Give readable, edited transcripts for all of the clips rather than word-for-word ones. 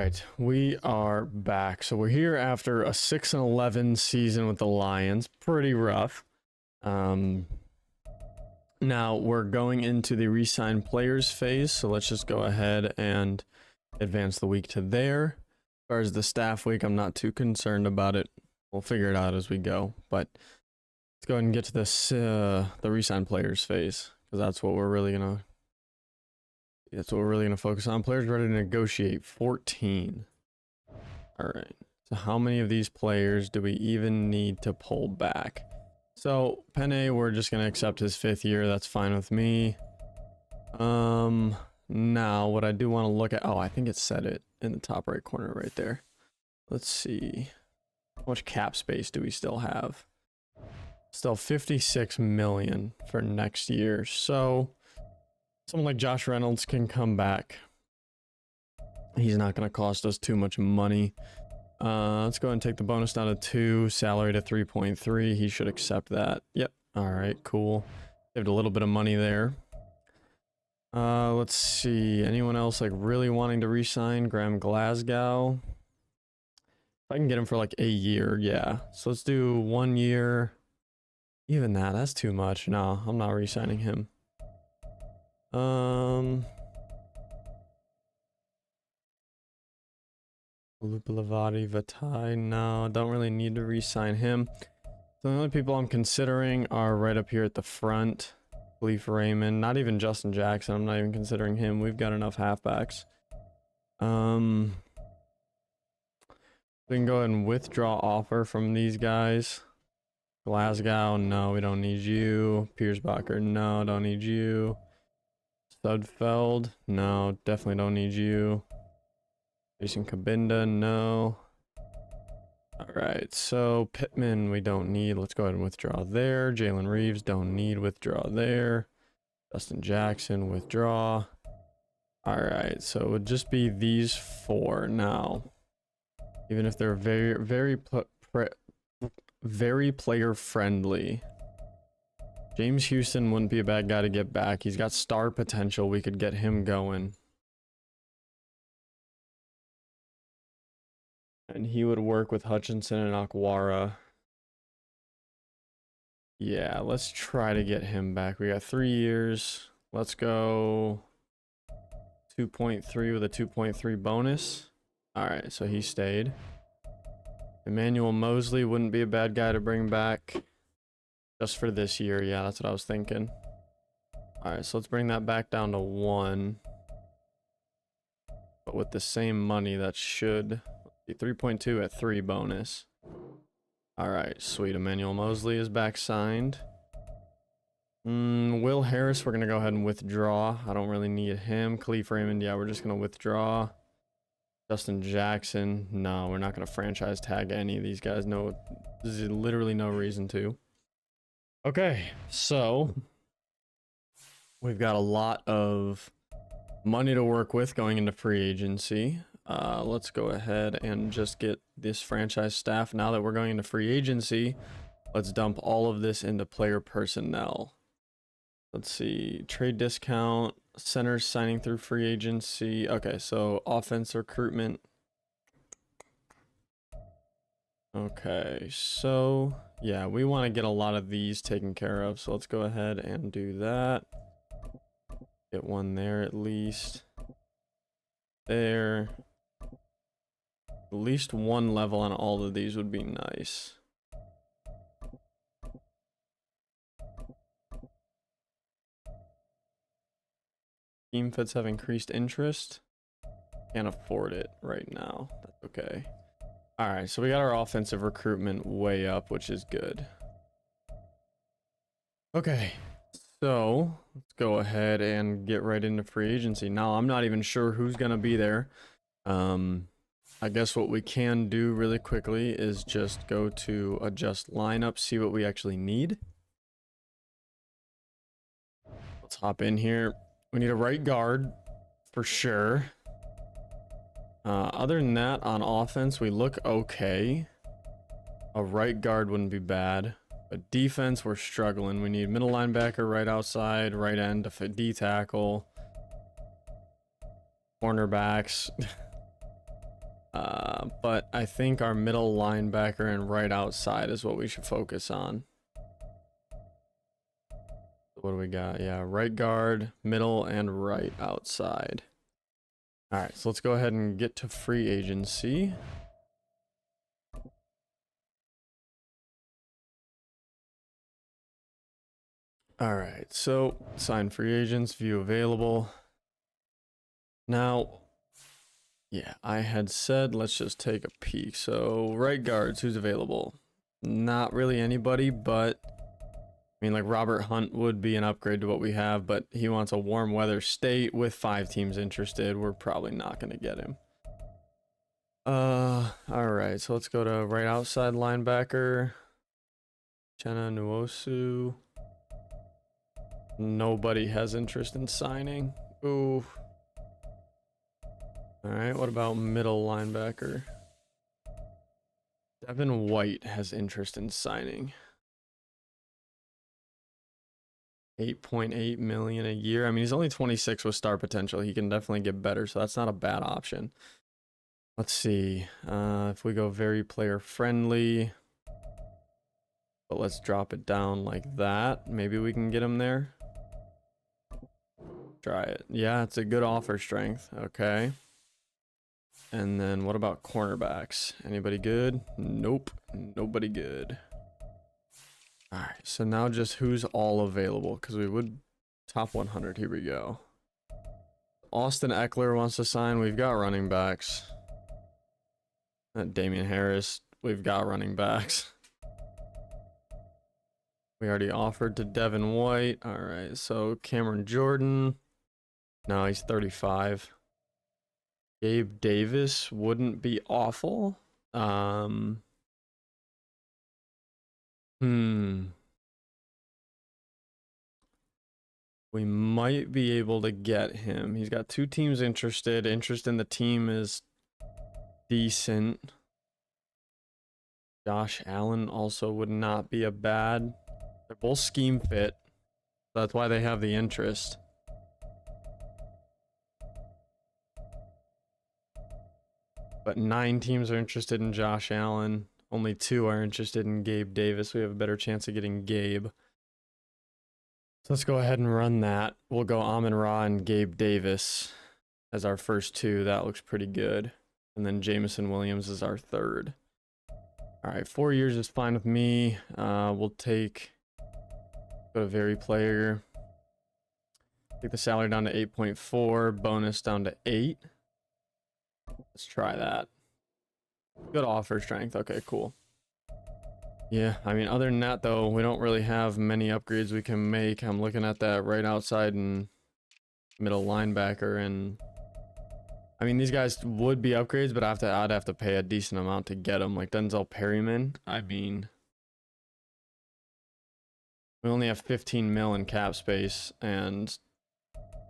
right, we are back. So we're here after a 6-11 season with the Lions. Pretty rough. Now we're going into the re-sign players phase. So let's just go ahead and advance the week to there. As far as the staff week, I'm not too concerned about it. We'll figure it out as we go. But let's go ahead and get to this the re-sign players phase, because that's what we're really gonna focus on. Players ready to negotiate 14. All right. So how many of these players do we even need to pull back? So Penne, we're just gonna accept his 5th year. That's fine with me. Now what I do want to look at, I think it said it in the top right corner right there. Let's see. How much cap space do we still have? Still 56 million for next year. So someone like Josh Reynolds can come back. He's not going to cost us too much money. Let's go ahead and take the bonus down to 2, salary to 3.3. He should accept that. Yep. All right, cool. Saved a little bit of money there. Let's see. Anyone else like really wanting to re-sign? Graham Glasgow. If I can get him for like a year, yeah. So let's do 1 year. Even that's too much. No, I'm not re-signing him. Lupalavati, Vatai, no, don't really need to re-sign him. So the only people I'm considering are right up here at the front. Leaf Raymond, not even Justin Jackson, I'm not even considering him. We've got enough halfbacks. We can go ahead and withdraw offer from these guys. Glasgow, no, we don't need you. Piersbacher, no, don't need you. Sudfeld, no, definitely don't need you. Jason Kabinda, no. Alright, so Pittman, we don't need. Let's go ahead and withdraw there. Jalen Reeves, don't need. Withdraw there. Justin Jackson, withdraw. Alright, so it would just be these 4 now. Even if they're very player friendly. James Houston wouldn't be a bad guy to get back. He's got star potential. We could get him going. And he would work with Hutchinson and Akwara. Yeah, let's try to get him back. We got 3 years. Let's go 2.3 with a 2.3 bonus. All right, so he stayed. Emmanuel Mosley wouldn't be a bad guy to bring back. Just for this year. Yeah, that's what I was thinking. All right, so let's bring that back down to 1. But with the same money, that should... 3.2 at 3 bonus. All right, sweet. Emmanuel Mosley is back signed. Will Harris, we're going to go ahead and withdraw. I don't really need him. Khalif Raymond, yeah, we're just going to withdraw. Justin Jackson, no, we're not going to franchise tag any of these guys. No, there's literally no reason to. Okay, so we've got a lot of money to work with going into free agency. Let's go ahead and just get this franchise staff. Now that we're going into free agency, let's dump all of this into player personnel. Let's see, trade discount, centers signing through free agency. Okay, so offense recruitment. Okay, so yeah, we want to get a lot of these taken care of. So let's go ahead and do that. Get one there at least. There. At least 1 level on all of these would be nice. Team fits have increased interest. Can't afford it right now. That's okay. All right, so we got our offensive recruitment way up, which is good. Okay, so let's go ahead and get right into free agency. Now, I'm not even sure who's going to be there. I guess what we can do really quickly is just go to adjust lineup, see what we actually need. Let's hop in here. We need a right guard for sure. Other than that, on offense, we look okay. A right guard wouldn't be bad. But defense, we're struggling. We need middle linebacker, right outside, right end, D tackle. Cornerbacks. But I think our middle linebacker and right outside is what we should focus on. What do we got? Yeah, right guard, middle, and right outside. All right, so let's go ahead and get to free agency. All right, so sign free agents, view available. Now, yeah, I had said let's just take a peek. So right guards, who's available? Not really anybody, but I mean, like Robert Hunt would be an upgrade to what we have, but he wants a warm weather state with 5 teams interested. We're probably not going to get him. All right, so let's go to right outside linebacker. Chena Nwosu. Nobody has interest in signing. Ooh. All right, what about middle linebacker? Devin White has interest in signing. 8.8 million a year. I mean, he's only 26 with star potential. He can definitely get better, so that's not a bad option. Let's see. If we go very player friendly, but let's drop it down like that. Maybe we can get him there. Try it. Yeah, it's a good offer strength. Okay. And then what about cornerbacks? Anybody good? Nope. Nobody good. All right, so now just who's all available, because we would top 100. Here we go. Austin Eckler wants to sign. We've got running backs. Damian Harris, we've got running backs. We already offered to Devin White. All right, so Cameron Jordan. No, he's 35. Gabe Davis wouldn't be awful. We might be able to get him. He's got 2 teams interested. Interest in the team is decent. Josh Allen also would not be a bad. They're both scheme fit. That's why they have the interest. But 9 teams are interested in Josh Allen. Only 2 are interested in Gabe Davis. We have a better chance of getting Gabe. So let's go ahead and run that. We'll go Amon-Ra and Gabe Davis as our first 2. That looks pretty good. And then Jameson Williams is our 3rd. All right, 4 years is fine with me. We'll take, go to very player. Take the salary down to 8.4, bonus down to 8. Let's try that. Good offer strength. Okay, cool. Yeah, I mean, other than that, though, we don't really have many upgrades we can make. I'm looking at that right outside and middle linebacker, and I mean, these guys would be upgrades, but I'd have to pay a decent amount to get them. Like Denzel Perryman, I mean, we only have 15 mil in cap space, and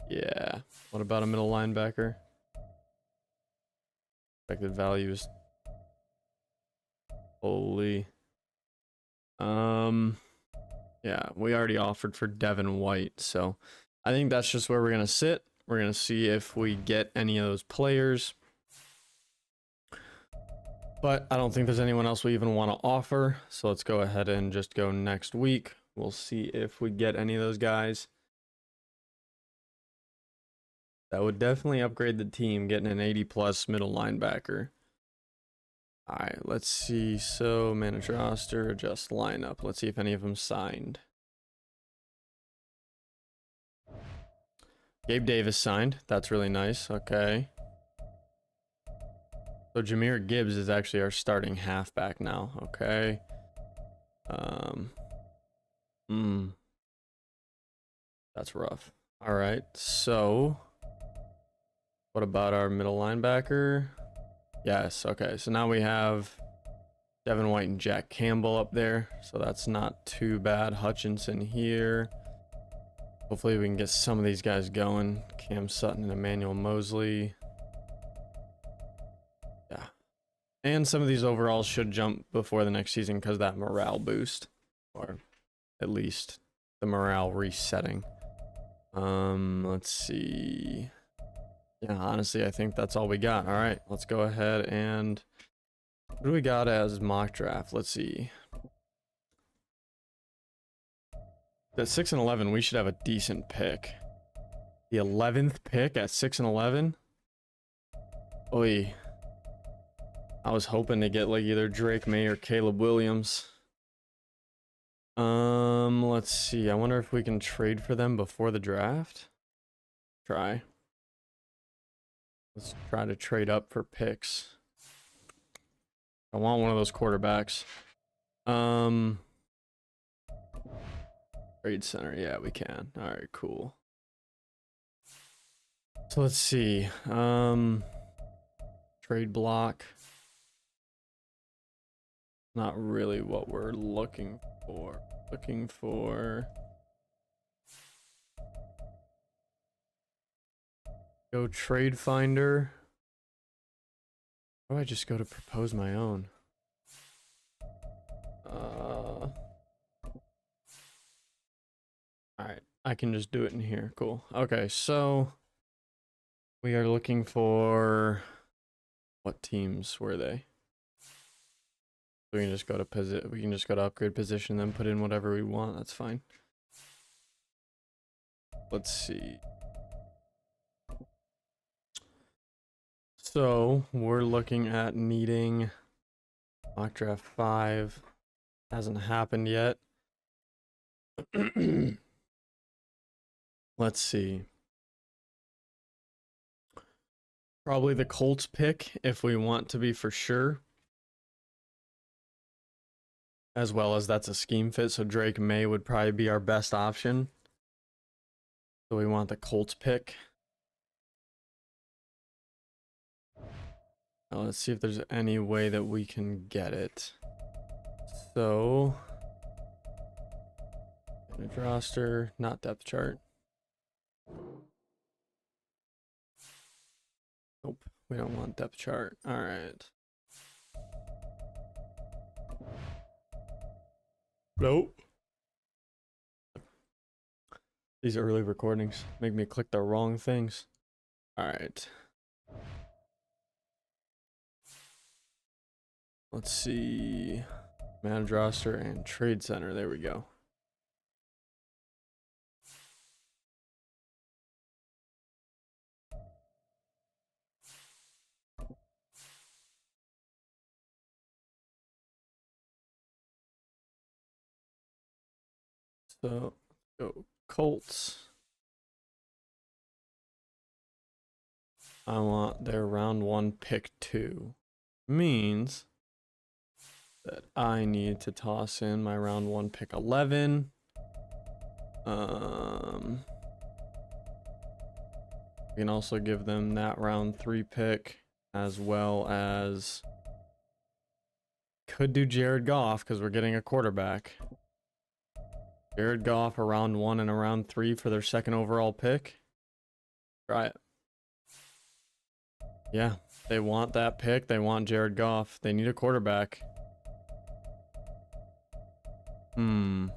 yeah. What about a middle linebacker? Expected values. Holy. Yeah, we already offered for Devin White, so I think that's just where we're gonna sit. We're gonna see if we get any of those players, but I don't think there's anyone else we even want to offer, so let's go ahead and just go next week. We'll see if we get any of those guys. That would definitely upgrade the team, getting an 80+ middle linebacker. All right, let's see. So manage roster, adjust lineup. Let's see if any of them signed. Gabe Davis signed. That's really nice. Okay. So Jahmyr Gibbs is actually our starting halfback now. Okay. That's rough. All right. So what about our middle linebacker? Yes. Okay. So now we have Devin White and Jack Campbell up there. So that's not too bad. Hutchinson here. Hopefully we can get some of these guys going. Cam Sutton and Emmanuel Mosley. Yeah. And some of these overalls should jump before the next season because of that morale boost. Or at least the morale resetting. Let's see. Yeah, honestly, I think that's all we got. All right, let's go ahead and what do we got as mock draft? Let's see. At 6 and 11, we should have a decent pick. The 11th pick at 6 and 11. Oy. I was hoping to get like either Drake May or Caleb Williams. Let's see. I wonder if we can trade for them before the draft. Try. Let's try to trade up for picks. I want one of those quarterbacks. Trade center. Yeah, we can. All right, cool. So let's see. Trade block. Not really what we're looking for. Looking for. Go trade finder. Or do I just go to propose my own? Alright, I can just do it in here. Cool. Okay, so we are looking for what teams were they? We can just go to we can just go to upgrade position, then put in whatever we want. That's fine. Let's see. So we're looking at needing mock draft 5. Hasn't happened yet. Let's see. Probably the Colts pick if we want to be for sure. As well as that's a scheme fit, so Drake May would probably be our best option. So we want the Colts pick. Now let's see if there's any way that we can get it. So, manage roster, not depth chart. Nope, we don't want depth chart. All right. Nope. These early recordings make me click the wrong things. All right. Let's see. Manage roster and trade center. There we go. So go Colts. I want their round 1 pick 2. Means that I need to toss in my round 1 pick 11. We can also give them that round 3 pick, as well as could do Jared Goff because we're getting a quarterback. Jared Goff a round 1 and a round 3 for their 2nd overall pick. Try it. Yeah, they want that pick. They want Jared Goff. They need a quarterback. You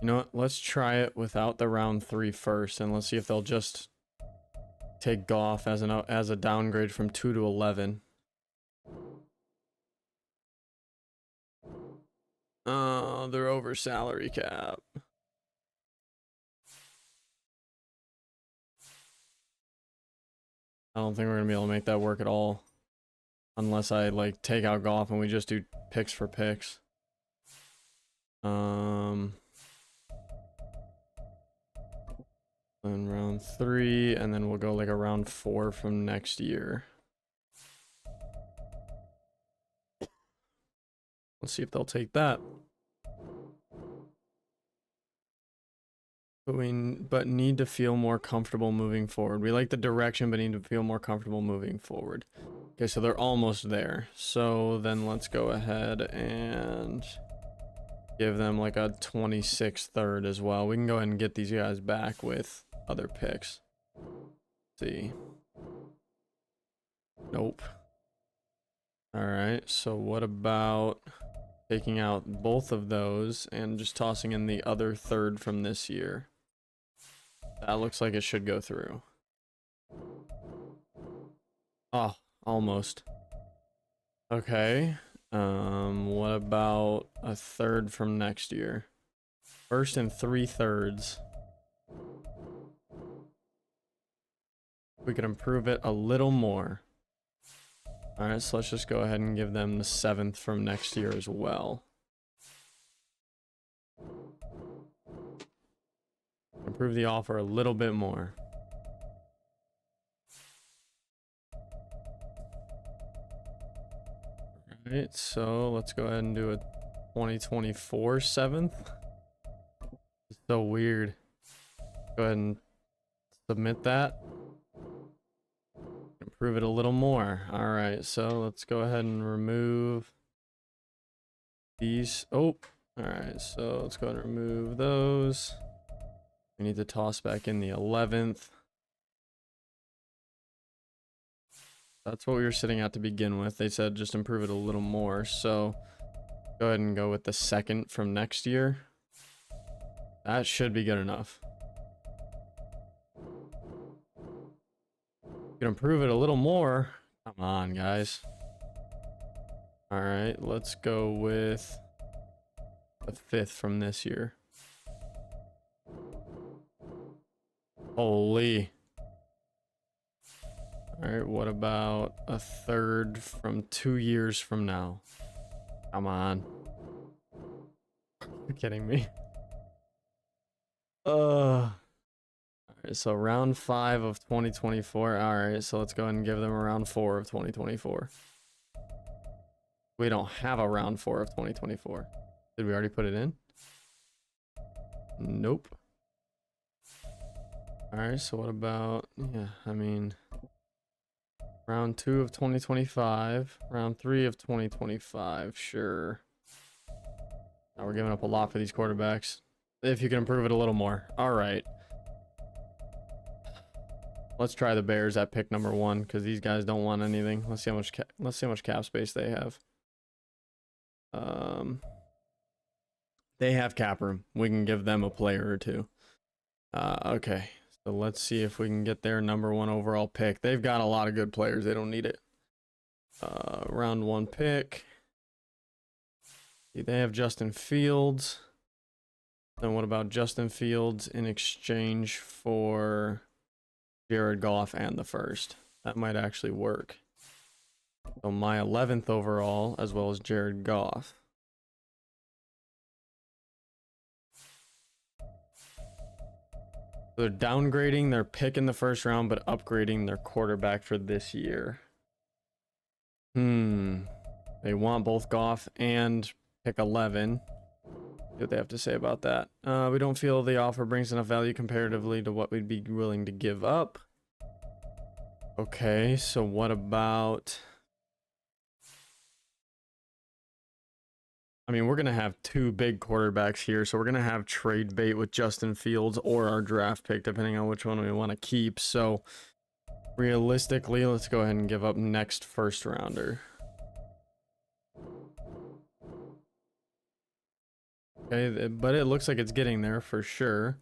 know what? Let's try it without the round 3 first, and let's see if they'll just take Goff as a downgrade from 2 to 11. Oh, they're over salary cap. I don't think we're gonna be able to make that work at all, unless I like take out Goff and we just do picks for picks. And round 3, and then we'll go like a round 4 from next year. Let's see if they'll take that. But need to feel more comfortable moving forward. We like the direction, but need to feel more comfortable moving forward. Okay, so they're almost there. So then let's go ahead and give them like a 26th third as well. We can go ahead and get these guys back with other picks. Let's see. Nope. All right, so what about taking out both of those and just tossing in the other third from this year. That looks like it should go through. Oh, almost. Okay. What about a third from next year? First and 3/3. We could improve it a little more. Alright, so let's just go ahead and give them the 7th from next year as well. Improve the offer a little bit more. Alright, so let's go ahead and do a 2024 7th. It's so weird. Go ahead and submit that. Improve it a little more. Alright, so let's go ahead and remove these. Oh, alright, so let's go ahead and remove those. We need to toss back in the 11th. That's what we were sitting at to begin with. They said just improve it a little more. So go ahead and go with the 2nd from next year. That should be good enough. You can improve it a little more. Come on, guys. All right, let's go with the 5th from this year. Holy. All right, what about a 3rd from 2 years from now? Come on. You're kidding me. All right, so round 5 of 2024. All right, so let's go ahead and give them a round 4 of 2024. We don't have a round 4 of 2024. Did we already put it in? Nope. All right, so what about, yeah, I mean, round 2 of 2025, round 3 of 2025, sure. Now we're giving up a lot for these quarterbacks. If you can improve it a little more. All right. Let's try the Bears at pick number 1 because these guys don't want anything. Let's see how much cap space they have. They have cap room. We can give them a player or two. Okay. So let's see if we can get their number 1 overall pick. They've got a lot of good players. They don't need it. Round 1 pick. They have Justin Fields. Then what about Justin Fields in exchange for Jared Goff and the 1st? That might actually work. So my 11th overall, as well as Jared Goff. They're downgrading their pick in the 1st round, but upgrading their quarterback for this year. They want both Goff and pick 11. See what they have to say about that. We don't feel the offer brings enough value comparatively to what we'd be willing to give up. Okay, so what about... I mean, we're going to have 2 big quarterbacks here, so we're going to have trade bait with Justin Fields or our draft pick, depending on which one we want to keep. So, realistically, let's go ahead and give up next 1st rounder. Okay, but it looks like it's getting there for sure.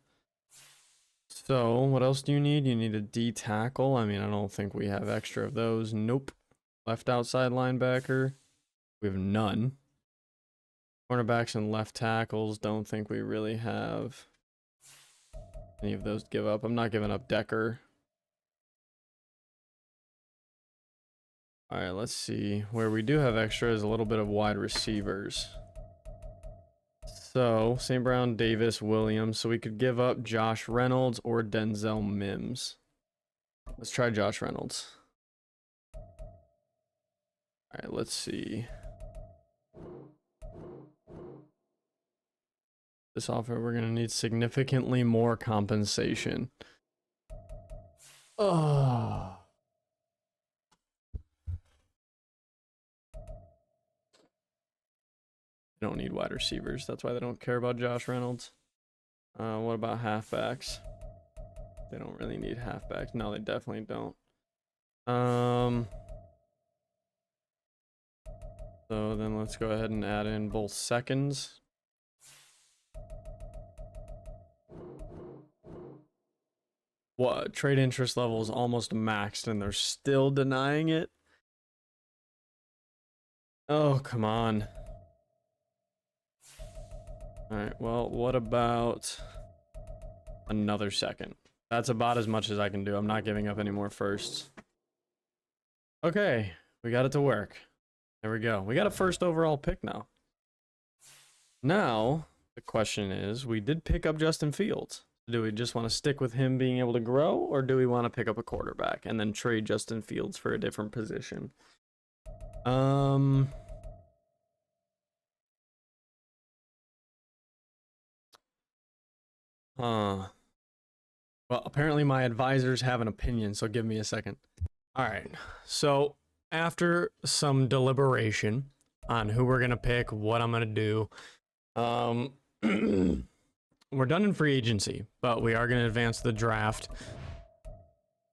So, what else do you need? You need a D tackle. I mean, I don't think we have extra of those. Nope. Left outside linebacker. We have none. Cornerbacks and left tackles, don't think we really have any of those to give up. I'm not giving up Decker. All right, let's see. Where we do have extra is a little bit of wide receivers. So, St. Brown, Davis, Williams. So we could give up Josh Reynolds or Denzel Mims. Let's try Josh Reynolds. All right, let's see. This offer, we're going to need significantly more compensation. Oh. They don't need wide receivers. That's why they don't care about Josh Reynolds. What about halfbacks? They don't really need halfbacks. No, they definitely don't. So then let's go ahead and add in both seconds. What? Trade interest level is almost maxed and they're still denying it? Oh, come on. Alright, well, what about another second? That's about as much as I can do. I'm not giving up any more firsts. Okay, we got it to work. There we go. We got a first overall pick now. Now, the question is, we did pick up Justin Fields. Do we just want to stick with him being able to grow, or do we want to pick up a quarterback and then trade Justin Fields for a different position? Well, apparently my advisors have an opinion, so give me a second. All right. So, after some deliberation on who we're going to pick, what I'm going to do, we're done in free agency, but we are going to advance the draft.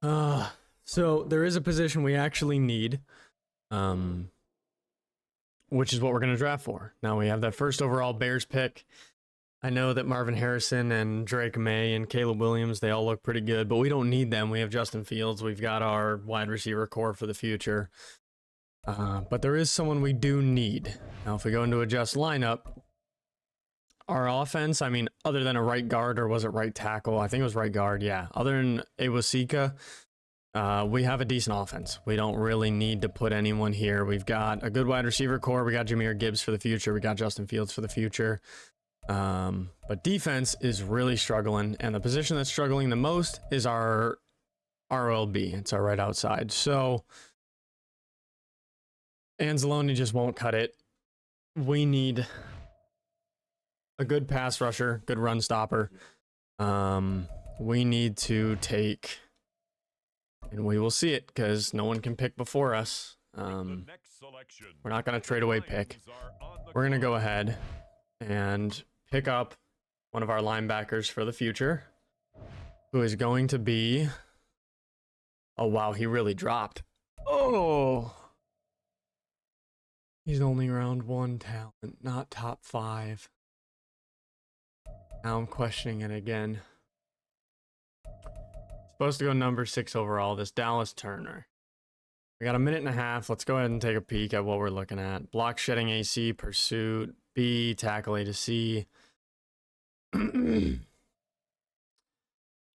So there is a position we actually need, which is what we're going to draft for. Now we have that first overall Bears pick. I know that Marvin Harrison and Drake May and Caleb Williams, they all look pretty good, but we don't need them. We have Justin Fields. We've got our wide receiver core for the future. But there is someone we do need. Now, if we go into adjust lineup, our offense, I mean, other than a right guard, or was it right tackle? I think it was right guard, yeah. Other than Awasika, we have a decent offense. We don't really need to put anyone here. We've got a good wide receiver core. We got Jahmyr Gibbs for the future. We got Justin Fields for the future. But defense is really struggling, and the position that's struggling the most is our RLB. It's our right outside. So Anzalone just won't cut it. We need a good pass rusher, good run stopper. We need to take, and we will see it because no one can pick before us. We're not going to trade away pick. We're going to go ahead and pick up one of our linebackers for the future, who is going to be, oh wow, he really dropped. Oh, he's only round 1 talent, not top 5. Now I'm questioning it again. Supposed to go number 6 overall, this Dallas Turner. We got a minute and a half. Let's go ahead and take a peek at what we're looking at. Block shedding AC, pursuit, B, tackle A to C. He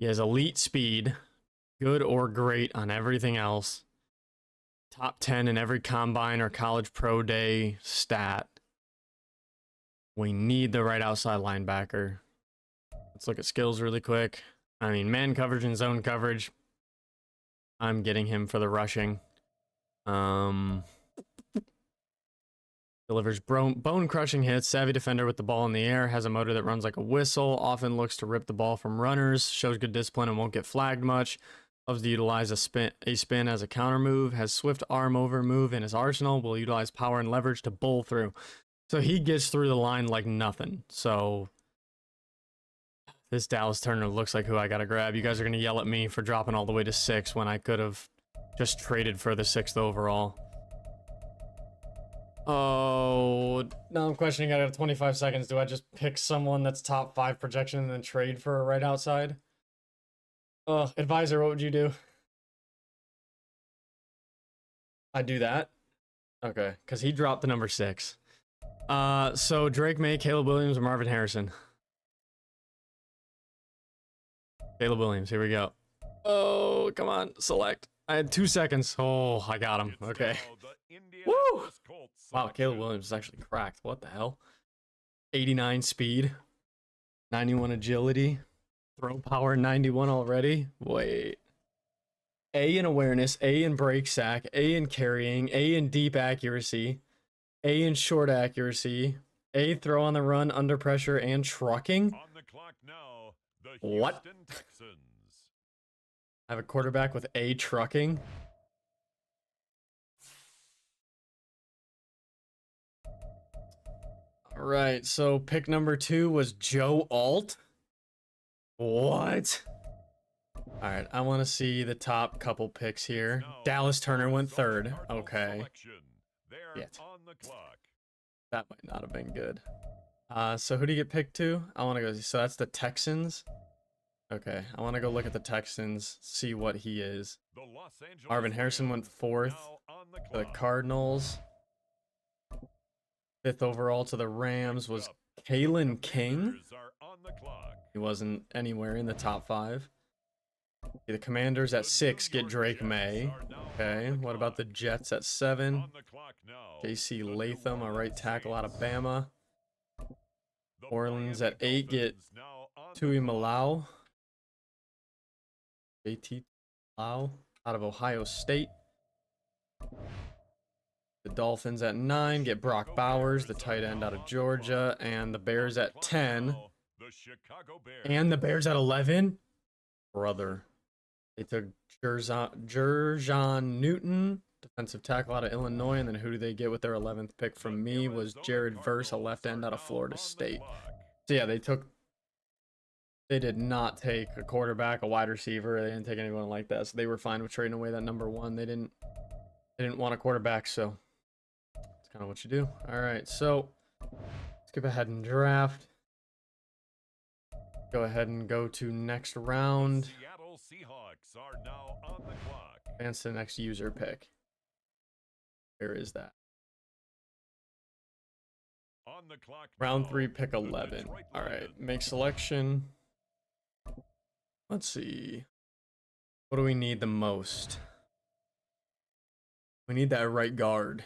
has elite speed, good or great on everything else. Top 10 in every combine or college pro day stat. We need the right outside linebacker. Let's look at skills really quick. I mean, man coverage and zone coverage. I'm getting him for the rushing. Delivers bone-crushing hits, savvy defender with the ball in the air, has a motor that runs like a whistle, often looks to rip the ball from runners, shows good discipline and won't get flagged much, loves to utilize a spin as a counter move, has swift arm over move in his arsenal, will utilize power and leverage to bowl through. So he gets through the line like nothing. So this Dallas Turner looks like who I gotta grab. You guys are gonna yell at me for dropping all the way to 6 when I could have just traded for the 6th overall. Oh, now I'm questioning. I got 25 seconds. Do I just pick someone that's top 5 projection and then trade for a right outside? Advisor, what would you do? I'd do that. Okay, because he dropped the number 6. So Drake May, Caleb Williams, or Marvin Harrison? Caleb Williams, here we go. Oh, come on, select. I had 2 seconds. Oh, I got him. Okay. Woo! Wow, Caleb Williams is actually cracked. What the hell? 89 speed, 91 agility, throw power 91 already. Wait. A in awareness, A in break sack, A in carrying, A in deep accuracy, A in short accuracy, A throw on the run, under pressure, and trucking. On the clock now, the what? I have a quarterback with A trucking. All right, so pick number 2 was Joe Alt. What? All right, I want to see the top couple picks here. Dallas Turner went 3rd. Okay. They're Yet. on the clock. That might not have been good. So who do you get picked to? I want to go. So that's the Texans. Okay, I want to go look at the Texans, see what he is. The Los Angeles Marvin Harrison went Rams 4th now on the to the clock. Cardinals. 5th overall to the Rams was Kalen King. Commanders are on the clock. He wasn't anywhere in the top 5. The Commanders at 6 get Drake May. Okay, what about the Jets at 7? On the clock now. JC The New Latham, a right Orleans tackle out of Saints. Bama. The Orleans Miami at 8 get Dolphins now on the Tui clock. Malau. JT Malau out of Ohio State. The Dolphins at 9 get Brock Bowers, the tight end out of Georgia. And the Bears at 10. The Chicago Bears. And the Bears at 11. Brother. They took Jerjon Newton, defensive tackle out of Illinois. And then who do they get with their 11th pick from me was Jared Verse, a left end out of Florida State. So yeah, they did not take a quarterback, a wide receiver. They didn't take anyone like that. So they were fine with trading away that number 1. They didn't want a quarterback, so that's kind of what you do. All right, so let's skip ahead and draft. Go ahead and go to next round. Seattle Seahawks are now on the clock. Advance to the next user pick. Where is that? On the clock Round now, 3, pick the 11. Detroit All right, Lions. make selection. Let's see. What do we need the most? We need that right guard.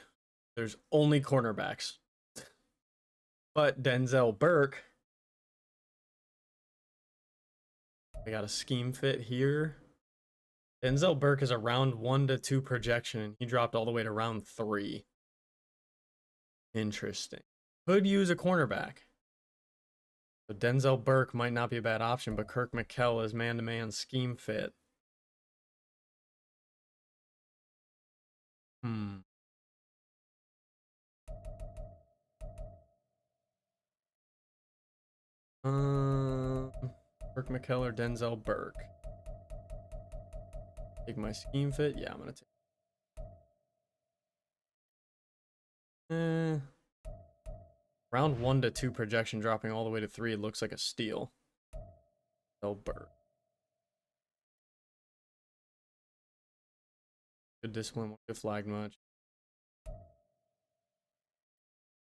There's only cornerbacks. But Denzel Burke. I got a scheme fit here. Denzel Burke is a round 1 to 2 projection, and he dropped all the way to round 3. Interesting. Could use a cornerback. So Denzel Burke might not be a bad option, but Kirk McKell is man-to-man scheme fit. Kirk McKell or Denzel Burke. Take my scheme fit. Yeah, I'm gonna take. Round 1 to 2 projection dropping all the way to 3. It looks like a steal. Denzel Burke. Good discipline. Won't get flagged much.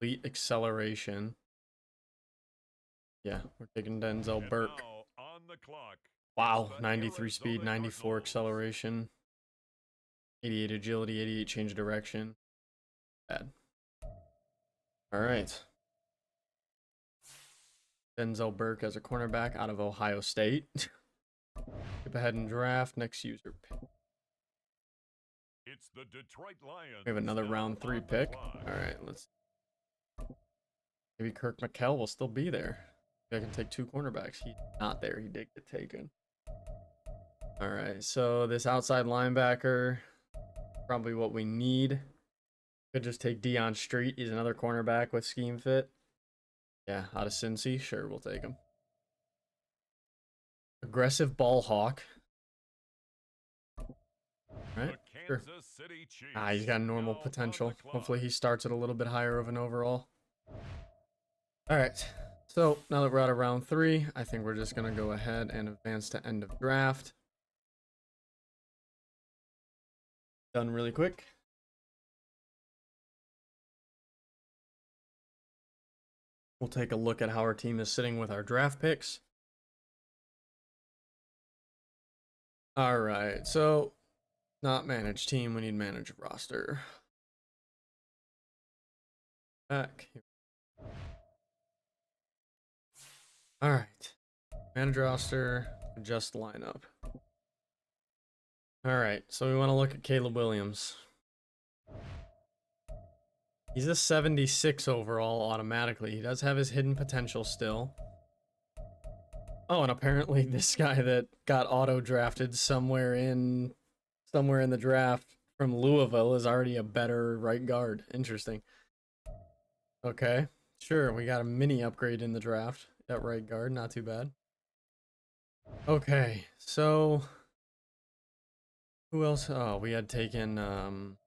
Elite acceleration. Yeah, we're taking Denzel And Burke. now on the clock. Wow, the 93 speed, Arizona 94 Cardinals. acceleration, 88 agility, 88 change of direction. Bad. All right. Denzel Burke as a cornerback out of Ohio State. Skip ahead and draft. Next user pick. It's the Detroit Lions. We have another now round 3 on the pick. clock. All right, let's. Maybe Kirk McKell will still be there. I can take 2 cornerbacks. He's not there. He did get taken. All right, so this outside linebacker, probably what we need. Could just take Deion Street. He's another cornerback with scheme fit. Yeah, out of Cincy. Sure, we'll take him. Aggressive ball hawk. Right, The sure. Kansas City Chiefs. He's got normal now on potential. the clock. Hopefully he starts at a little bit higher of an overall. All right, so now that we're out of round 3, I think we're just going to go ahead and advance to end of draft. Done really quick. We'll take a look at how our team is sitting with our draft picks. All right, so not manage team, we need manage roster. Back. All right, manage roster, adjust lineup. All right, so we want to look at Caleb Williams. He's a 76 overall automatically. He does have his hidden potential still. Oh, and apparently this guy that got auto drafted somewhere in the draft from Louisville is already a better right guard. Interesting. Okay, sure, we got a mini upgrade in the draft at right guard. Not too bad. Okay, so who else? Oh, we had taken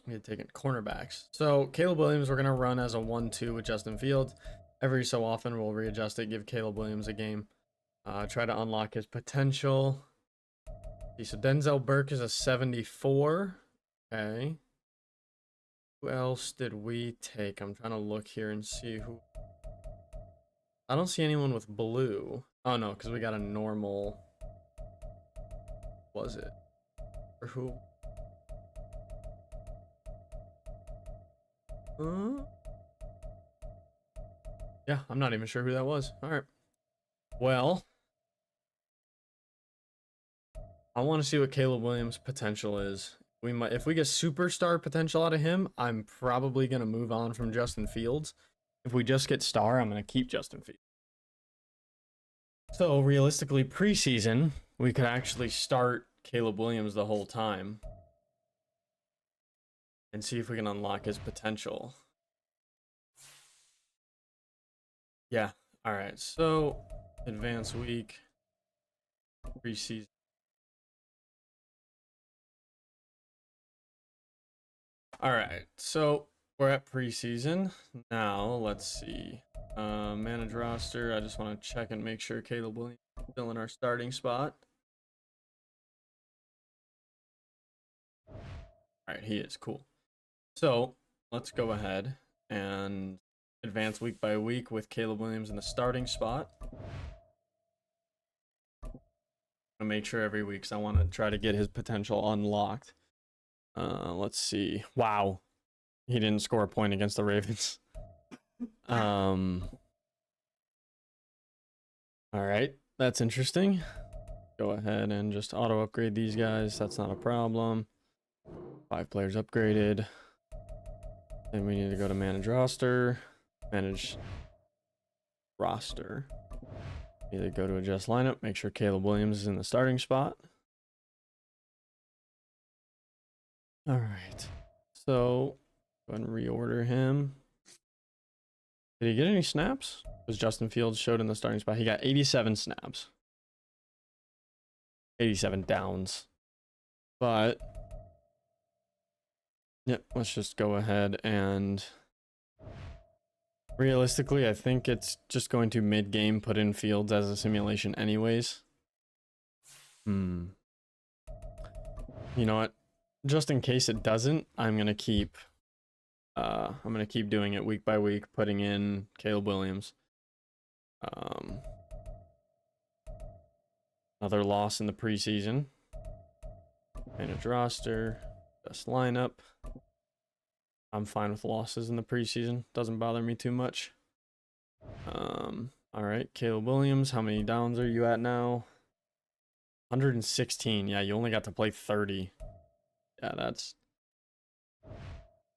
We had taken cornerbacks. So Caleb Williams, we're gonna run as a 1-2 with Justin Fields. Every so often, we'll readjust it, give Caleb Williams a game, try to unlock his potential. Okay, so Denzel Burke is a 74. Okay. Who else did we take? I'm trying to look here and see who. I don't see anyone with blue. Oh no, because we got a normal. Was it? Or who? Yeah, I'm not even sure who that was. All right. Well, I want to see what Caleb Williams' potential is. We might, if we get superstar potential out of him, I'm probably gonna move on from Justin Fields. If we just get star, I'm gonna keep Justin Fields. So realistically, preseason, we could actually start Caleb Williams the whole time and see if we can unlock his potential. Yeah. All right. So advanced week, preseason. All right. So we're at preseason now. Let's see. Manage roster. I just want to check and make sure Caleb Williams is still in our starting spot. All right, he is cool. So let's go ahead and advance week by week with Caleb Williams in the starting spot. I'm gonna make sure every week, because I want to try to get his potential unlocked. Let's see. Wow, he didn't score a point against the Ravens. All right, that's interesting. Go ahead and just auto upgrade these guys. That's not a problem. 5 players upgraded. Then we need to go to manage roster. Manage roster. Either go to adjust lineup, make sure Caleb Williams is in the starting spot. All right. So go ahead and reorder him. Did he get any snaps? Was Justin Fields showed in the starting spot? He got 87 snaps. 87 downs. But yep, let's just go ahead and realistically, I think it's just going to mid-game put in Fields as a simulation anyways. You know what? Just in case it doesn't, I'm gonna keep doing it week by week, putting in Caleb Williams. Another loss in the preseason. Manage roster, best lineup. I'm fine with losses in the preseason. Doesn't bother me too much. All right, Caleb Williams, how many downs are you at now? 116. Yeah, you only got to play 30. Yeah, that's...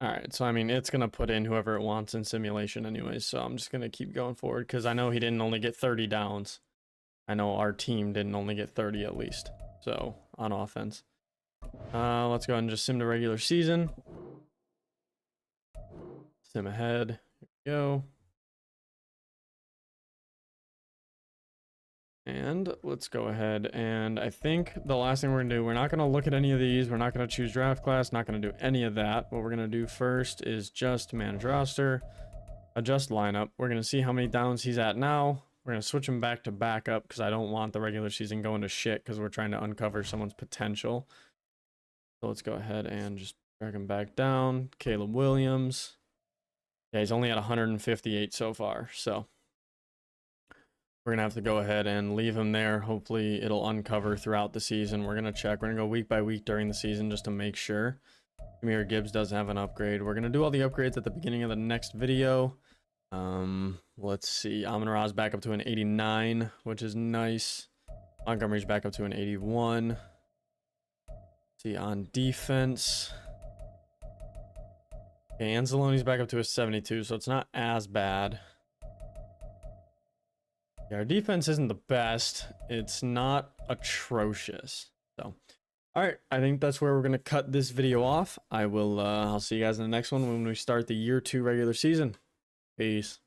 All right, so I mean, it's going to put in whoever it wants in simulation anyways, so I'm just going to keep going forward because I know he didn't only get 30 downs. I know our team didn't only get 30 at least, so on offense. Let's go ahead and just sim to regular season. Sim ahead. Here we go. And let's go ahead, and I think the last thing we're gonna do, we're not gonna look at any of these, we're not gonna choose draft class, not gonna do any of that. What we're gonna do first is just manage roster, adjust lineup. We're gonna see how many downs he's at now. We're gonna switch him back to backup because I don't want the regular season going to shit because we're trying to uncover someone's potential. So let's go ahead and just drag him back down. Caleb Williams. Yeah, he's only at 158 so far, so we're going to have to go ahead and leave him there. Hopefully it'll uncover throughout the season. We're going to check. We're going to go week by week during the season just to make sure. Jahmyr Gibbs does have an upgrade. We're going to do all the upgrades at the beginning of the next video. Let's see. Amon-Ra's back up to an 89, which is nice. Montgomery's back up to an 81. Let's see, on defense. Okay, Anzalone's back up to a 72, so it's not as bad. Yeah, our defense isn't the best. It's not atrocious. So, all right, I think that's where we're going to cut this video off. I'll see you guys in the next one when we start the year 2 regular season. Peace.